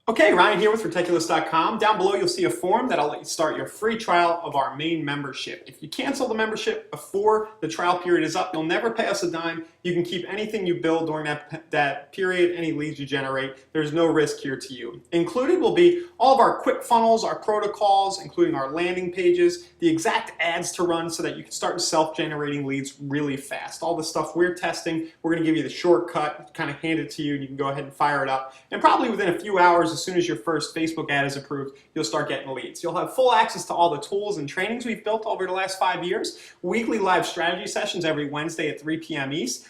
Okay, Ryan here with Retechulous.com. Down below you'll see a form that'll let you start your free trial of our main membership. If you cancel the membership before the trial period is up, you'll never pay us a dime. You can keep anything you build during that period, any leads you generate. There's no risk here to you. Included will be all of our quick funnels, our protocols, including our landing pages, the exact ads to run so that you can start self-generating leads really fast. All the stuff we're testing, we're going to give you the shortcut, kind of hand it to you, and you can go ahead and fire it up. And probably within a few hours, as soon as your first Facebook ad is approved, you'll start getting leads. You'll have full access to all the tools and trainings we've built over the last 5 years, weekly live strategy sessions every Wednesday at 3 p.m. East,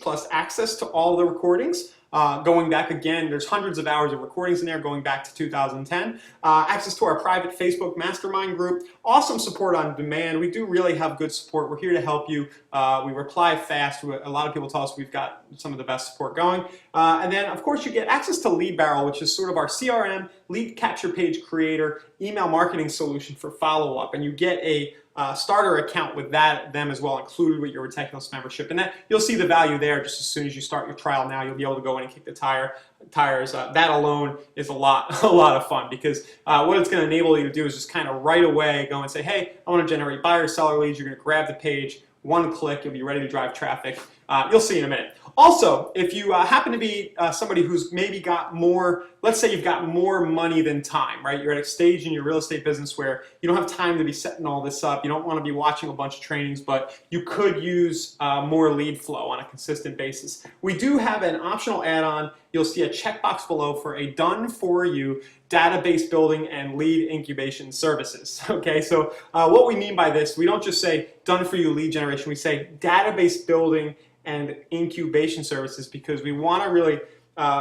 plus access to all the recordings. Going back again, there's hundreds of hours of recordings in there going back to 2010. Access to our private Facebook mastermind group. Awesome support on demand. We do really have good support. We're here to help you. We reply fast. A lot of people tell us we've got some of the best support going. And then, of course, you get access to Lead Barrel, which is sort of our CRM, lead capture page creator, email marketing solution for follow-up. And you get a starter account with them as well, included with your Retechulous membership. And that you'll see the value there just as soon as you start your trial now. You'll be able to go in and kick the tires. That alone is a lot of fun, because what it's going to enable you to do is just kind of right away go and say, hey, I want to generate buyer seller leads. You're going to grab the page, one click, you'll be ready to drive traffic. You'll see in a minute. Also, if you happen to be somebody who's maybe got more, let's say you've got more money than time, right? You're at a stage in your real estate business where you don't have time to be setting all this up. You don't want to be watching a bunch of trainings, but you could use more lead flow on a consistent basis. We do have an optional add-on. You'll see a checkbox below for a done-for-you database building and lead incubation services. Okay, so what we mean by this, we don't just say done-for-you lead generation. We say database building and incubation services, because we want to really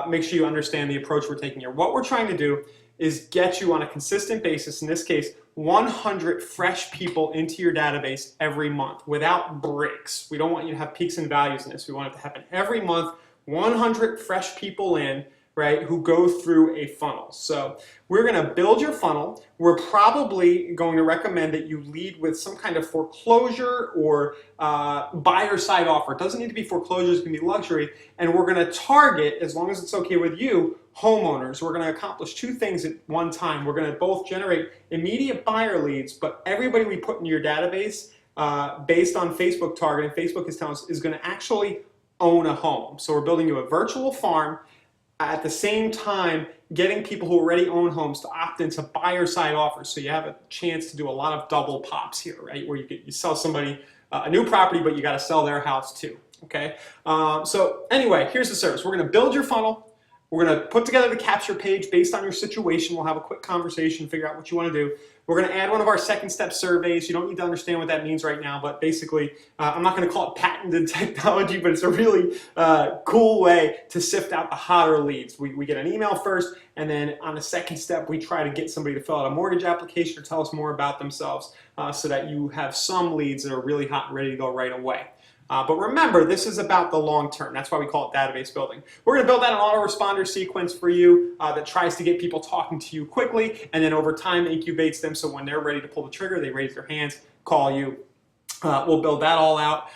make sure you understand the approach we're taking here. What we're trying to do is get you on a consistent basis, in this case, 100 fresh people into your database every month without breaks. We don't want you to have peaks and values in this. We want it to happen every month, 100 fresh people in, right, who go through a funnel. So we're going to build your funnel. We're probably going to recommend that you lead with some kind of foreclosure or buyer side offer. It doesn't need to be foreclosures, it can be luxury. And we're going to target, as long as it's okay with you, homeowners. We're going to accomplish two things at one time. We're going to both generate immediate buyer leads, but everybody we put into your database based on Facebook targeting, Facebook is telling us, is going to actually own a home. So we're building you a virtual farm, at the same time getting people who already own homes to opt into buyer side offers, so you have a chance to do a lot of double pops here, right, where you sell somebody a new property, but you got to sell their house too. Okay, so anyway, here's the service. We're going to build your funnel. We're going to put together the capture page based on your situation. We'll have a quick conversation, figure out what you want to do. We're going to add one of our second step surveys. You don't need to understand what that means right now, but basically, I'm not going to call it patented technology, but it's a really cool way to sift out the hotter leads. We get an email first, and then on the second step, we try to get somebody to fill out a mortgage application or tell us more about themselves so that you have some leads that are really hot and ready to go right away. But remember, this is about the long term. That's why we call it database building. We're going to build out an autoresponder sequence for you that tries to get people talking to you quickly, and then over time incubates them, so when they're ready to pull the trigger, they raise their hands, call you. We'll build that all out.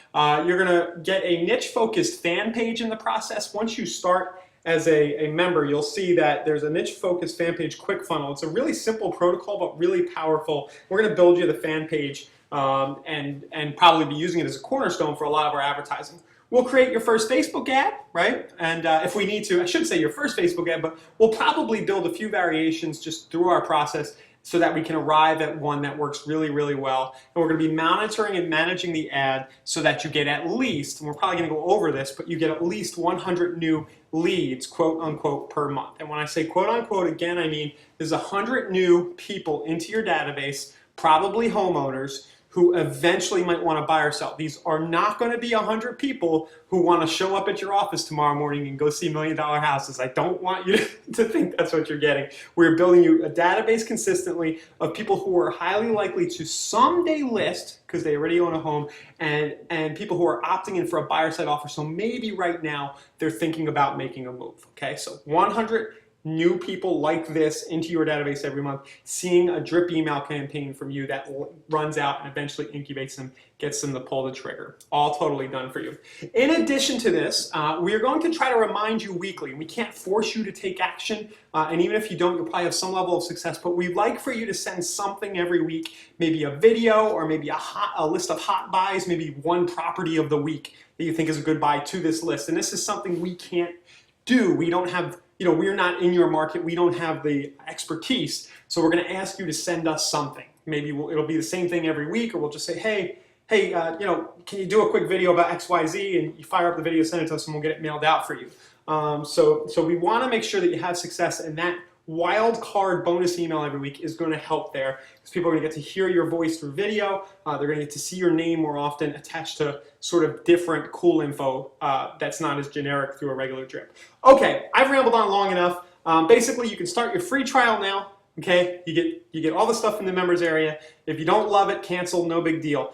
You're going to get a niche-focused fan page in the process. Once you start as a member, you'll see that there's a niche-focused fan page quick funnel. It's a really simple protocol, but really powerful. We're going to build you the fan page and probably be using it as a cornerstone for a lot of our advertising. We'll create your first Facebook ad, right? And if we need to, I shouldn't say your first Facebook ad, but we'll probably build a few variations just through our process so that we can arrive at one that works really, really well. And we're going to be monitoring and managing the ad so that you get at least, and we're probably going to go over this, but you get at least 100 new leads, quote unquote, per month. And when I say quote unquote, again, I mean there's 100 new people into your database, probably homeowners, who eventually might want to buy or sell. These are not going to be 100 people who want to show up at your office tomorrow morning and go see $1 million houses. I don't want you to think that's what you're getting. We're building you a database consistently of people who are highly likely to someday list because they already own a home, and people who are opting in for a buyer side offer. So maybe right now they're thinking about making a move. Okay, so 100 new people like this into your database every month, seeing a drip email campaign from you that runs out and eventually incubates them, gets them to pull the trigger. All totally done for you. In addition to this, we are going to try to remind you weekly. We can't force you to take action, and even if you don't, you'll probably have some level of success, but we'd like for you to send something every week, maybe a video or maybe a list of hot buys, maybe one property of the week that you think is a good buy to this list. And this is something we can't do. We don't have, we're not in your market. We don't have the expertise. So we're going to ask you to send us something. Maybe it'll be the same thing every week, or we'll just say, hey, can you do a quick video about XYZ? And you fire up the video, send it to us, and we'll get it mailed out for you. So we want to make sure that you have success, and that wild card bonus email every week is going to help there, because people are going to get to hear your voice through video. They're going to get to see your name more often attached to sort of different cool info that's not as generic through a regular drip. Okay, I've rambled on long enough. Basically, you can start your free trial now. Okay, you get all the stuff in the members area. If you don't love it, cancel, no big deal.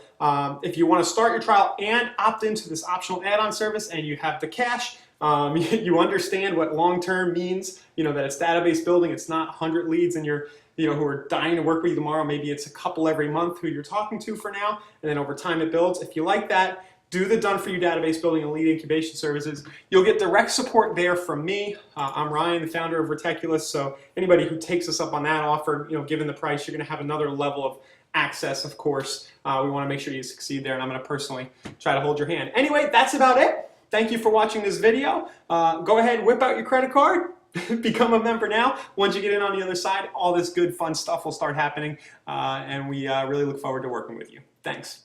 If you want to start your trial and opt into this optional add-on service and you have the cash, you understand what long-term means, that it's database building, it's not 100 leads and you're, who are dying to work with you tomorrow. Maybe it's a couple every month who you're talking to for now, and then over time it builds. If you like that, do the done-for-you database building and lead incubation services. You'll get direct support there from me. I'm Ryan, the founder of Retechulous, so anybody who takes us up on that offer, given the price, you're going to have another level of access, of course. We want to make sure you succeed there, and I'm going to personally try to hold your hand. Anyway, that's about it. Thank you for watching this video. Go ahead, whip out your credit card. Become a member now. Once you get in on the other side, all this good, fun stuff will start happening, and we really look forward to working with you. Thanks.